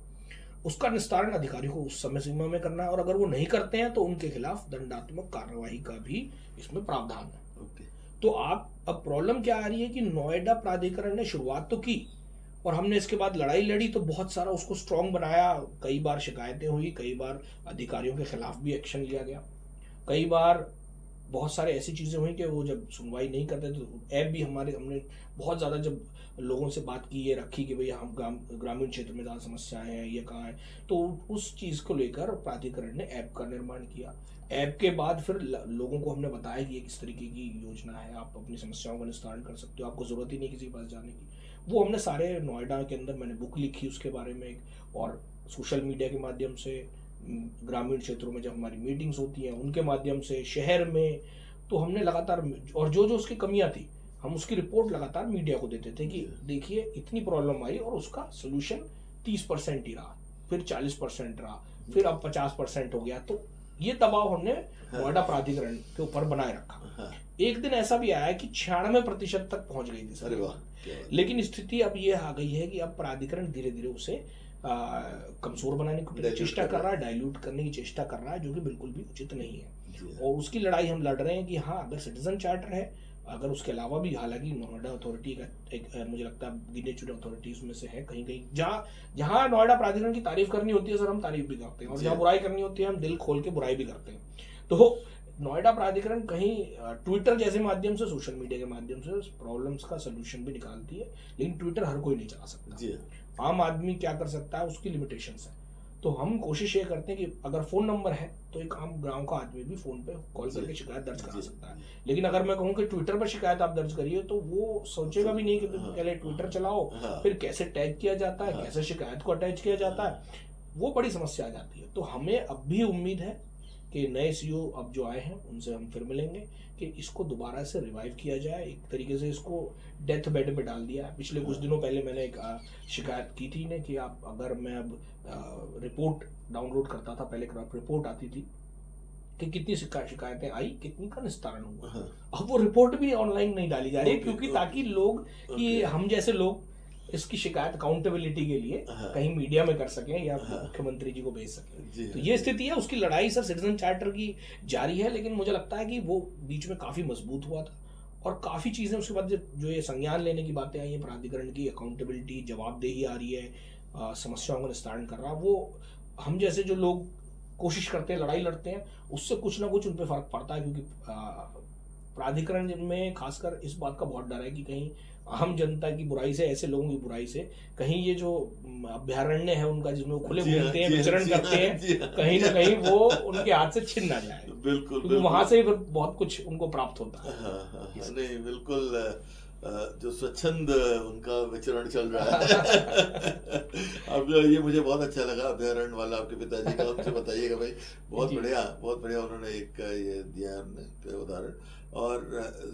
उसका निस्तारण अधिकारी को उस समय सीमा में करना है, और अगर वो नहीं करते हैं तो उनके खिलाफ दंडात्मक कार्रवाई का भी इसमें प्रावधान है। तो अब प्रॉब्लम क्या आ रही है कि नोएडा प्राधिकरण ने शुरुआत तो की और हमने इसके बाद लड़ाई लड़ी, तो बहुत सारा उसको स्ट्रांग बनाया, कई बार शिकायतें हुई, कई बार अधिकारियों के खिलाफ भी एक्शन लिया गया, कई बार बहुत सारे ऐसी चीजें हुई कि वो जब सुनवाई नहीं करते तो ऐप भी हमने बहुत ज्यादा जब लोगों से बात की ये रखी कि भैया हम ग्रामीण क्षेत्र में ज़्यादा समस्याएं हैं, ये कहाँ है, तो उस चीज़ को लेकर प्राधिकरण ने ऐप का निर्माण किया। ऐप के बाद फिर लोगों को हमने बताया कि ये किस तरीके की योजना है, आप अपनी समस्याओं का निस्तारण कर सकते हो, आपको ज़रूरत ही नहीं किसी के पास जाने की। वो हमने सारे नोएडा के अंदर मैंने बुक लिखी उसके बारे में, और सोशल मीडिया के माध्यम से ग्रामीण क्षेत्रों में जब हमारी मीटिंग्स होती हैं उनके माध्यम से, शहर में, तो हमने लगातार, और जो जो उसकी कमियां थी हम उसकी रिपोर्ट लगातार मीडिया को देते थे कि देखिए इतनी प्रॉब्लम आई और उसका सोल्यूशन 30% ही रहा, फिर 40% रहा, फिर अब 50% हो गया। तो ये दबाव हमने नोएडा प्राधिकरण के ऊपर बनाए रखा। एक दिन ऐसा भी आया कि 96% तक पहुंच गई थी सर, लेकिन स्थिति अब ये आ गई है कि अब प्राधिकरण धीरे धीरे उसे कमजोर बनाने की चेष्टा कर रहा है, डाइल्यूट करने की चेष्टा कर रहा है, जो कि बिल्कुल भी उचित नहीं है। और उसकी लड़ाई हम लड़ रहे हैं कि हाँ, अगर सिटीजन चार्टर है, अगर उसके अलावा भी, हालांकि नोएडा अथॉरिटी का एक मुझे लगता है गिने चुने अथॉरिटीज में से है, कहीं कहीं जहाँ नोएडा प्राधिकरण की तारीफ करनी होती है सर हम तारीफ भी करते हैं, और जहाँ बुराई करनी होती है हम दिल खोल के बुराई भी करते हैं। तो नोएडा प्राधिकरण कहीं ट्विटर जैसे माध्यम से, सोशल मीडिया के माध्यम से प्रॉब्लम्स का सोल्यूशन भी निकालती है, लेकिन ट्विटर हर कोई नहीं चला सकता। आम आदमी क्या कर सकता है, उसकी लिमिटेशंस है। तो हम कोशिश ये करते हैं कि अगर फोन नंबर है तो एक आम गांव का आदमी भी फोन पे कॉल करके शिकायत दर्ज करा सकता है। लेकिन अगर मैं कहूँ कि ट्विटर पर शिकायत आप दर्ज करिए, तो वो सोचेगा भी नहीं कि पहले ट्विटर चलाओ, फिर कैसे टैग किया जाता है, कैसे शिकायत को अटैच किया जाता है, वो बड़ी समस्या आ जाती है। तो हमें अब भी उम्मीद है कि नए सीईओ अब जो आए हैं उनसे हम फिर मिलेंगे कि इसको दोबारा से रिवाइव किया जाए। एक तरीके से इसको डेथ बेड पे डाल दिया है। पिछले कुछ दिनों पहले मैंने एक शिकायत की थी ने कि आप, अगर मैं अब रिपोर्ट डाउनलोड करता था, पहले रिपोर्ट आती थी कि कितनी शिकायतें आई, कितनी का निस्तारण हुआ। अब वो रिपोर्ट भी ऑनलाइन नहीं डाली जा रही, क्योंकि ताकि लोग कि हम जैसे लोग इसकी शिकायत अकाउंटेबिलिटी के लिए कहीं मीडिया में कर सकें या मुख्यमंत्री जी को भेज सकें। तो ये स्थिति है। उसकी लड़ाई सर सिटीजन चार्टर की जारी है, लेकिन मुझे लगता है कि वो बीच में काफी मजबूत हुआ था, और काफी चीजें उसके बाद जो ये संज्ञान लेने की बातें आई है, प्राधिकरण की अकाउंटेबिलिटी, जवाबदेही आ रही है, समस्याओं का निस्तारण कर रहा, वो हम जैसे जो लोग कोशिश करते हैं, लड़ाई लड़ते हैं, उससे कुछ ना कुछ उन पर फर्क पड़ता है। क्योंकि प्राधिकरण में खासकर इस बात का बहुत डर है कि कहीं आम जनता की बुराई से, ऐसे लोगों की बुराई से, कहीं ये जो अभ्यारण्य है उनका जिसमें वो खुले घूमते हैं, विचरण करते हैं, कहीं ना कहीं वो उनके हाथ से छिन ना जाए। बिल्कुल, क्योंकि वहां से फिर बहुत कुछ उनको प्राप्त होता है। नहीं, बिल्कुल, जो स्वच्छंद उनका विचरण चल रहा है। अब ये मुझे बहुत अच्छा लगा, अभ्यारण्य वाला आपके पिताजी का, उनसे बताइएगा भाई। बहुत बढ़िया उन्होंने एक ये दिया उदाहरण। और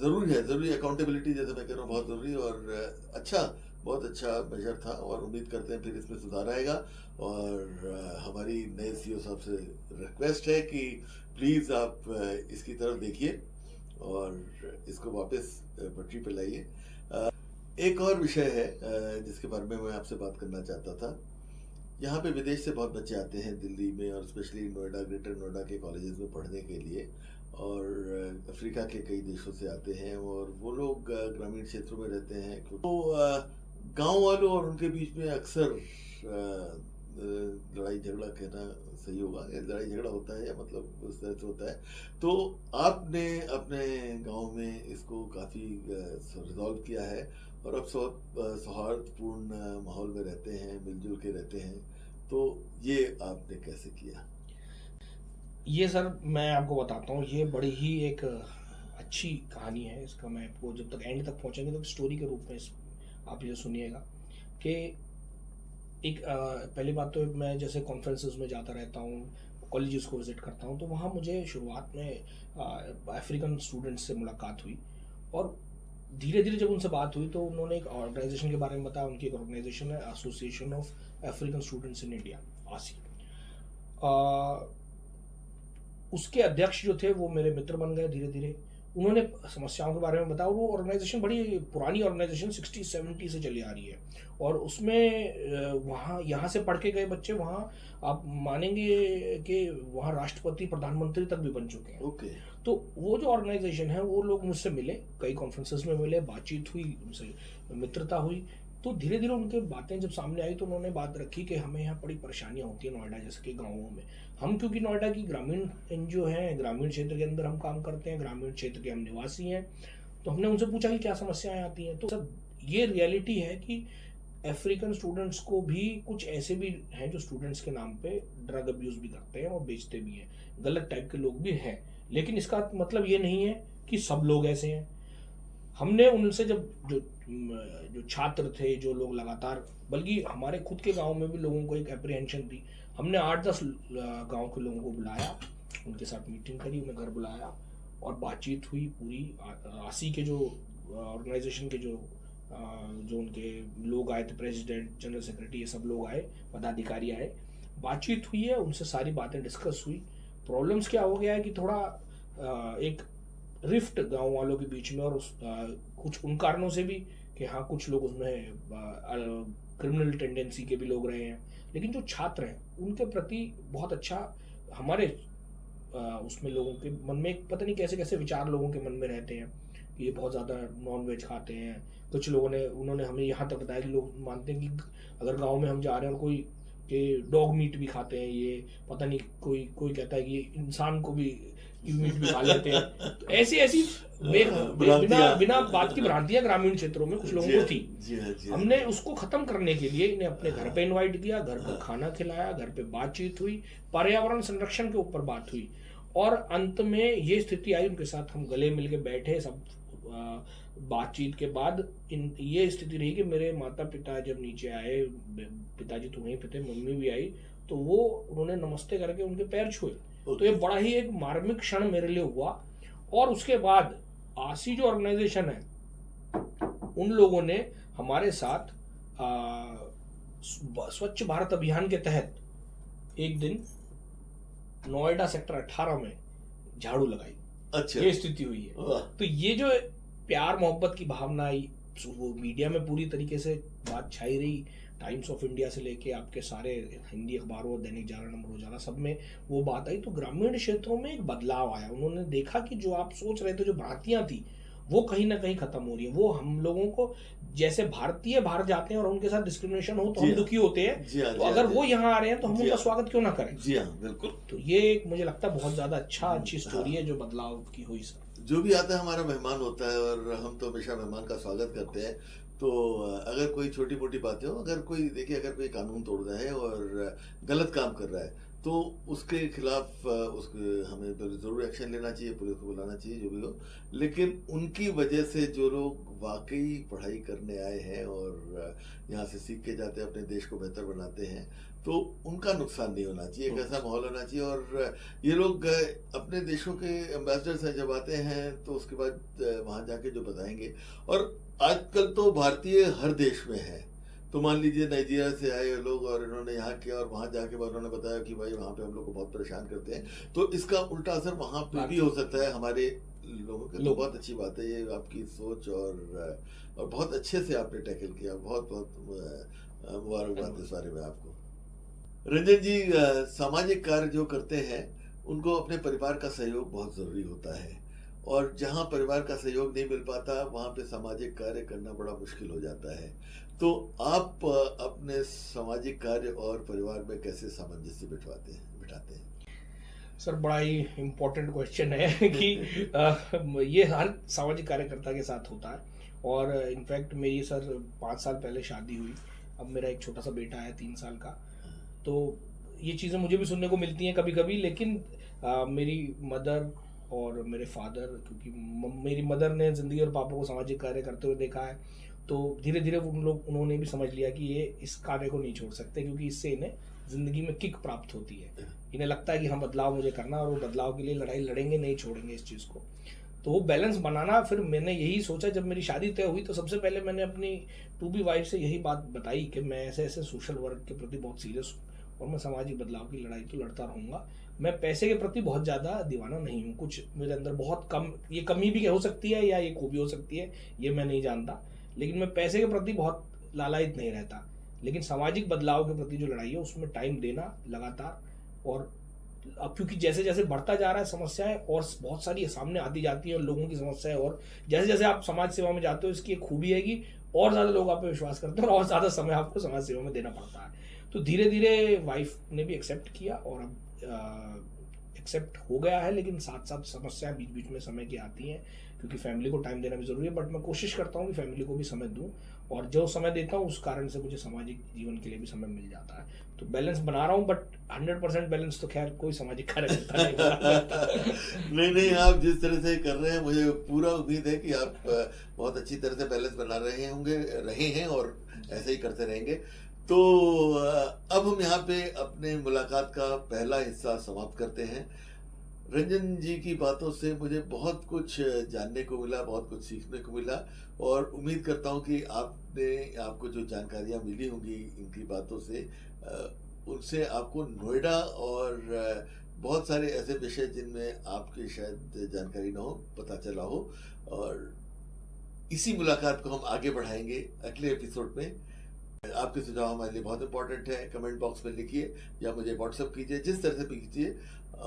जरूरी है, अकाउंटेबिलिटी, जैसे मैं कह रहा हूँ, बहुत जरूरी और अच्छा, बहुत अच्छा मेजर था। और उम्मीद करते हैं फिर इसमें सुधार आएगा। और हमारी नए सीईओ साहब से रिक्वेस्ट है कि प्लीज आप इसकी तरफ देखिए और इसको वापस पटरी पे लाइए। एक और विषय है जिसके बारे में मैं आपसे बात करना चाहता था। यहाँ पे विदेश से बहुत बच्चे आते हैं दिल्ली में, और स्पेशली नोएडा, ग्रेटर नोएडा के कॉलेजेस में पढ़ने के लिए, और अफ्रीका के कई देशों से आते हैं, और वो लोग ग्रामीण क्षेत्रों में रहते हैं। तो गांव वालों और उनके बीच में अक्सर लड़ाई झगड़ा कहना सही होगा, लड़ाई झगड़ा होता है, या मतलब उस तरह से होता है। तो आपने अपने गांव में इसको काफ़ी रिजॉल्व किया है, और अब सौहार्दपूर्ण माहौल में रहते हैं, मिलजुल के रहते हैं। तो ये आपने कैसे किया? ये सर मैं आपको बताता हूँ, ये बड़ी ही एक अच्छी कहानी है। इसका मैं आपको, जब तक एंड तक पहुँचेंगे तो स्टोरी के रूप में आप ये सुनिएगा कि एक पहली बात तो मैं जैसे कॉन्फ्रेंसेस में जाता रहता हूँ, कॉलेजेस को विजिट करता हूँ, तो वहाँ मुझे शुरुआत में अफ्रीकन स्टूडेंट्स से मुलाकात हुई, और धीरे धीरे जब उनसे बात हुई तो उन्होंने एक ऑर्गेनाइजेशन के बारे में बताया। उनकी एक ऑर्गेनाइजेशन है, association of African students in India, आसी। उसके अध्यक्ष जो थे वो मेरे मित्र बन गए धीरे धीरे। उन्होंने समस्याओं के बारे में बताया। वो ऑर्गेनाइजेशन बड़ी पुरानी ऑर्गेनाइजेशन 60-70 से चली आ रही है, और उसमें वहाँ यहाँ से पढ़ के गए बच्चे वहाँ आप मानेंगे कि वहाँ राष्ट्रपति, प्रधानमंत्री तक भी बन चुके हैं। ओके। तो वो जो ऑर्गेनाइजेशन है, वो लोग मुझसे मिले, कई कॉन्फ्रेंसेस में मिले, बातचीत हुई, उनसे मित्रता हुई। तो धीरे धीरे उनके बातें जब सामने आई तो उन्होंने बात रखी कि हमें यहाँ बड़ी परेशानियाँ होती है नोएडा जैसे के गाँवों में। हम क्योंकि नोएडा की ग्रामीण एनजीओ हैं, ग्रामीण क्षेत्र के अंदर हम काम करते हैं, ग्रामीण क्षेत्र के हम निवासी हैं, तो हमने उनसे पूछा कि क्या समस्याएं आती हैं। तो सब ये रियलिटी है कि अफ्रीकन स्टूडेंट्स को भी कुछ ऐसे भी हैं जो स्टूडेंट्स के नाम पे ड्रग अब्यूज भी करते हैं और बेचते भी हैं, गलत टाइप के लोग भी हैं। लेकिन इसका मतलब ये नहीं है कि सब लोग ऐसे हैं। हमने उनसे जब जो छात्र थे, जो लोग लगातार, बल्कि हमारे खुद के गांव में भी लोगों को एक एप्रीहेंशन थी, हमने 8-10 गांव के लोगों को बुलाया, उनके साथ मीटिंग करी, उन्हें घर बुलाया और बातचीत हुई पूरी। आसी के जो ऑर्गेनाइजेशन के जो उनके लोग आए थे, प्रेसिडेंट, जनरल सेक्रेटरी, ये सब लोग आए, पदाधिकारी आए, बातचीत हुई है, उनसे सारी बातें डिस्कस हुई। प्रॉब्लम्स क्या हो गया है कि थोड़ा एक रिफ्ट गांव वालों के बीच में, और कुछ उन कारणों से भी कि हाँ कुछ लोग उसमें क्रिमिनल टेंडेंसी के भी लोग रहे हैं, लेकिन जो छात्र हैं उनके प्रति बहुत अच्छा हमारे उसमें लोगों के मन में पता नहीं कैसे कैसे विचार लोगों के मन में रहते हैं कि ये बहुत ज़्यादा नॉन वेज खाते हैं। कुछ लोगों ने, उन्होंने हमें यहाँ तक बताया कि लोग मानते हैं कि अगर गांव में हम जा रहे हैं और कोई कि डॉग मीट भी खाते हैं, ये पता नहीं, कोई कहता है कि ये इंसान को भी मीट भी खा लेते हैं। तो ऐसी ऐसी बिना बात की भ्रांतियां ग्रामीण क्षेत्रों में कुछ लोगों को थी। हमने उसको खत्म करने के लिए इन्हें अपने घर पे इनवाइट किया, घर पर खाना खिलाया, घर पे बातचीत हुई, पर्यावरण संरक्षण के ऊपर बात हुई, और अंत में ये स्थिति आई, उनके साथ हम गले मिल के बैठे, सब बातचीत के बाद ये स्थिति रही कि मेरे माता पिता जब नीचे आए, पिताजी तो वहीं पे थे, मम्मी भी आई, तो वो उन्होंने नमस्ते करके उनके पैर छुए। तो ये बड़ा ही एक मार्मिक क्षण मेरे लिए हुआ। और उसके बाद आसी जो ऑर्गेनाइजेशन है, उन लोगों ने हमारे साथ स्वच्छ भारत अभियान के तहत एक दिन नोएडा सेक्टर 18 में झाड़ू लगाई। अच्छा, ये स्थिति हुई है। तो ये जो प्यार मोहब्बत की भावना आई, वो मीडिया में पूरी तरीके से बात छाई रही। टाइम्स ऑफ इंडिया से लेके आपके सारे हिंदी अखबारों, दैनिक जागरण, अमर उजाला, सब में वो बात आई। तो ग्रामीण क्षेत्रों में एक बदलाव आया। उन्होंने देखा कि जो आप सोच रहे थे, जो भ्रांतियां थी, वो कहीं ना कहीं खत्म हो रही है। वो हम लोगों को, जैसे भारतीय बाहर जाते हैं और उनके साथ डिस्क्रिमिनेशन हो तो हम दुखी होते हैं, तो अगर वो यहाँ आ रहे हैं तो हम उनका स्वागत क्यों ना करें। जी हाँ, बिल्कुल। तो ये एक मुझे लगता है बहुत ज्यादा अच्छी स्टोरी है जो बदलाव की हुई। सर, जो भी आता है हमारा मेहमान होता है, और हम तो हमेशा मेहमान का स्वागत करते हैं। तो अगर कोई छोटी मोटी बातें हो, अगर कोई देखिए, अगर कोई कानून तोड़ रहा है और गलत काम कर रहा है, तो उसके खिलाफ उसके हमें ज़रूर एक्शन लेना चाहिए, पुलिस को बुलाना चाहिए, जो भी हो। लेकिन उनकी वजह से जो लोग वाकई पढ़ाई करने आए हैं और यहाँ से सीख के जाते हैं, अपने देश को बेहतर बनाते हैं, तो उनका नुकसान नहीं होना चाहिए। एक ऐसा माहौल होना चाहिए। और ये लोग अपने देशों के एम्बेसडर्स हैं, जब आते हैं तो उसके बाद वहाँ जाके जो बताएंगे। और आजकल तो भारतीय हर देश में है। तो मान लीजिए नाइजीरिया से आए लोग और इन्होंने यहाँ किया, और वहाँ जाके बाद उन्होंने बताया कि भाई वहाँ पे हम लोग को बहुत परेशान करते हैं, तो इसका उल्टा असर वहाँ पे भी हो सकता है हमारे लोगों के। तो बहुत अच्छी बात है ये आपकी सोच, और बहुत अच्छे से आपने टैकल किया। बहुत बहुत मुबारकबाद इस बारे में आपको। रंजन जी, सामाजिक कार्य जो करते हैं उनको अपने परिवार का सहयोग बहुत ज़रूरी होता है, और जहाँ परिवार का सहयोग नहीं मिल पाता वहाँ पे सामाजिक कार्य करना बड़ा मुश्किल हो जाता है। तो आप अपने सामाजिक कार्य और परिवार में कैसे सामंजस्य बिठाते हैं? सर, बड़ा ही इम्पोर्टेंट क्वेश्चन है कि ये हर सामाजिक कार्यकर्ता के साथ होता है। और इनफैक्ट मेरी सर 5 साल पहले शादी हुई, अब मेरा एक छोटा सा बेटा है 3 साल का। तो ये चीज़ें मुझे भी सुनने को मिलती हैं कभी कभी, लेकिन मेरी मदर और मेरे फादर, क्योंकि मेरी मदर ने ज़िंदगी और पापा को सामाजिक कार्य करते हुए देखा है, तो धीरे धीरे उन्होंने भी समझ लिया कि ये इस कार्य को नहीं छोड़ सकते, क्योंकि इससे इन्हें ज़िंदगी में किक प्राप्त होती है। इन्हें लगता है कि हाँ, बदलाव मुझे करना, और वो बदलाव के लिए लड़ाई लड़ेंगे, नहीं छोड़ेंगे इस चीज़ को। तो वो बैलेंस बनाना, फिर मैंने यही सोचा, जब मेरी शादी तय हुई तो सबसे पहले मैंने अपनी टू बी वाइफ से यही बात बताई कि मैं ऐसे ऐसे सोशल वर्क के प्रति बहुत सीरियस हूँ, और मैं सामाजिक बदलाव की लड़ाई तो लड़ता रहूँगा। मैं पैसे के प्रति बहुत ज़्यादा दीवाना नहीं हूँ। कुछ मेरे अंदर बहुत कम, ये कमी भी हो सकती है या ये खूबी हो सकती है, ये मैं नहीं जानता, लेकिन मैं पैसे के प्रति बहुत लालायित नहीं रहता। लेकिन सामाजिक बदलाव के प्रति जो लड़ाई है उसमें टाइम देना लगातार, और अब क्योंकि जैसे जैसे बढ़ता जा रहा है समस्याएं और बहुत सारी सामने आती जाती है, और लोगों की समस्याएं, और जैसे जैसे आप समाज सेवा में जाते हो, इसकी एक खूबी है कि और ज़्यादा लोग आप पे विश्वास करते हैं और ज़्यादा समय आपको समाज सेवा में देना पड़ता है। तो धीरे धीरे वाइफ ने भी एक्सेप्ट किया, और अब एक्सेप्ट हो गया है। लेकिन साथ साथ समस्याएं बीच बीच में समय की आती हैं, क्योंकि फैमिली को टाइम देना भी ज़रूरी है। बट मैं कोशिश करता हूँ कि फैमिली को भी समय दूँ, और जो समय देता हूँ उस कारण से मुझे सामाजिक जीवन के लिए भी समय मिल जाता है। तो बैलेंस बना रहा हूँ, बट 100% बैलेंस तो खैर कोई सामाजिक कार्यकर्ता नहीं बना सकता। नहीं नहीं, आप जिस तरह से कर रहे हैं मुझे पूरा उम्मीद है कि आप बहुत अच्छी तरह से बैलेंस बना रहे हैं और ऐसे ही करते रहेंगे। तो अब हम यहाँ पे अपने मुलाकात का पहला हिस्सा समाप्त करते हैं। रंजन जी की बातों से मुझे बहुत कुछ जानने को मिला, बहुत कुछ सीखने को मिला, और उम्मीद करता हूँ कि आपको जो जानकारियाँ मिली होंगी इनकी बातों से, उनसे आपको नोएडा और बहुत सारे ऐसे विषय जिनमें आपकी शायद जानकारी ना हो, पता चला हो। और इसी मुलाकात को हम आगे बढ़ाएंगे अगले एपिसोड में। आपके सुझाव हमारे लिए बहुत इंपॉर्टेंट है। कमेंट बॉक्स में लिखिए या मुझे व्हाट्सएप कीजिए, जिस तरह से भी कीजिए,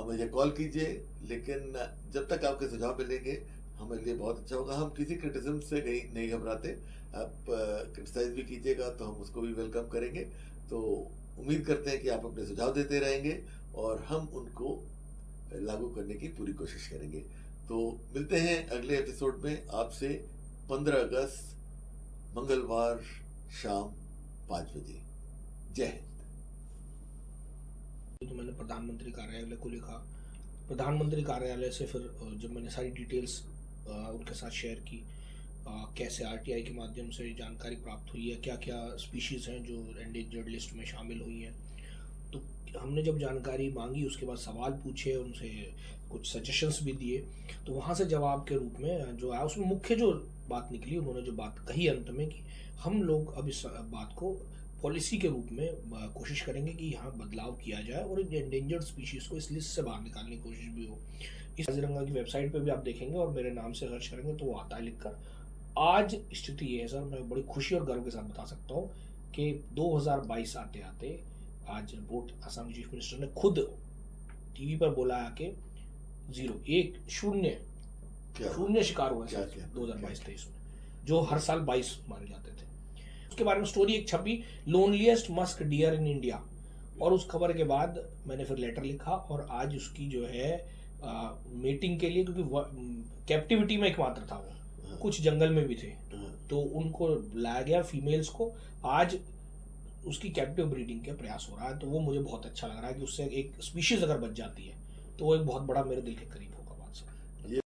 मुझे कॉल कीजिए। लेकिन जब तक आपके सुझाव मिलेंगे हमारे लिए बहुत अच्छा होगा। हम किसी क्रिटिसिज्म से नहीं घबराते। आप क्रिटिसाइज भी कीजिएगा तो हम उसको भी वेलकम करेंगे। तो उम्मीद करते हैं कि आप अपने सुझाव देते रहेंगे और हम उनको लागू करने की पूरी कोशिश करेंगे। तो मिलते हैं अगले एपिसोड में आपसे 15 अगस्त मंगलवार शाम 5 बजे। जय हिंद। तो मैंने प्रधानमंत्री कार्यालय को लिखा। प्रधानमंत्री कार्यालय से फिर जब मैंने सारी डिटेल्स उनके साथ शेयर की, कैसे आरटीआई के माध्यम से जानकारी प्राप्त हुई है, क्या क्या स्पीशीज़ हैं जो एंडेंजर्ड लिस्ट में शामिल हुई हैं, तो हमने जब जानकारी मांगी उसके बाद सवाल पूछे, उनसे कुछ सजेशंस भी दिए, तो वहाँ से जवाब के रूप में जो आया उसमें मुख्य जो बात निकली, उन्होंने जो बात कही अंत में कि हम लोग अब इस बात को पॉलिसी के रूप में कोशिश करेंगे कि यहाँ बदलाव किया जाए और एंडेंजर्ड स्पीशीज़ को इस लिस्ट से बाहर निकालने की कोशिश भी हो। इस काजीरंगा की वेबसाइट पे भी आप देखेंगे और मेरे नाम से सर्च करेंगे तो वो आता है लिखकर। आज स्थिति ये है सर, मैं बड़ी खुशी और गर्व के साथ बता सकता हूँ कि 2022 आते आते आज रिपोर्ट असम के चीफ मिनिस्टर ने खुद टीवी पर बोला है कि 0 शिकार हुआ है 2022-23 में, जो हर साल 22 मारे जाते थे। उसके बारे में स्टोरी एक छपी, लोनलीएस्ट मस्क डियर इन इंडिया, और उस खबर के बाद मैंने फिर लेटर लिखा और आज उसकी जो है मीटिंग के लिए, क्योंकि कैप्टिविटी में एकमात्र था वो, कुछ जंगल में भी थे, तो उनको लाया गया फीमेल्स को। आज उसकी कैप्टिव ब्रीडिंग का प्रयास हो रहा है, तो वो मुझे बहुत अच्छा लग रहा है कि उससे एक स्पीशीज अगर बच जाती है तो वो एक बहुत बड़ा मेरे दिल के करीब हो।